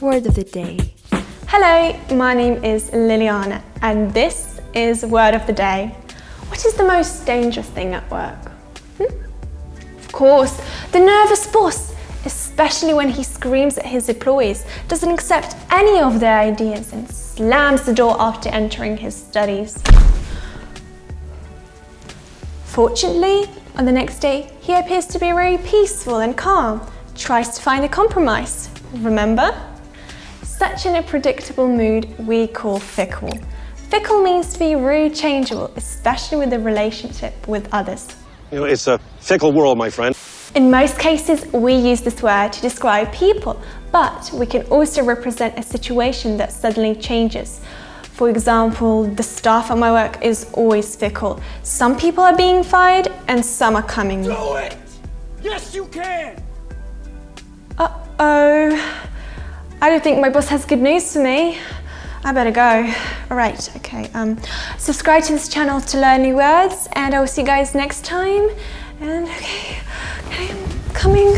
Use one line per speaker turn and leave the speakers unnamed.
Word of the day.
Hello, my name is Liliana and this is Word of the Day. What is the most dangerous thing at work? Of course, the nervous boss, especially when he screams at his employees, doesn't accept any of their ideas and slams the door after entering his studies. Fortunately, on the next day, he appears to be very peaceful and calm, tries to find a compromise. Remember? Such an unpredictable mood we call fickle. Fickle means to be rude, changeable, especially with a relationship with others.
You know, it's a fickle world, my friend.
In most cases, we use this word to describe people, but we can also represent a situation that suddenly changes. For example, the staff at my work is always fickle. Some people are being fired and some are coming.
Do it! Yes, you can!
Uh-oh. I don't think my boss has good news for me. I better go. All right, okay. Subscribe to this channel to learn new words and I will see you guys next time. And okay, I'm coming.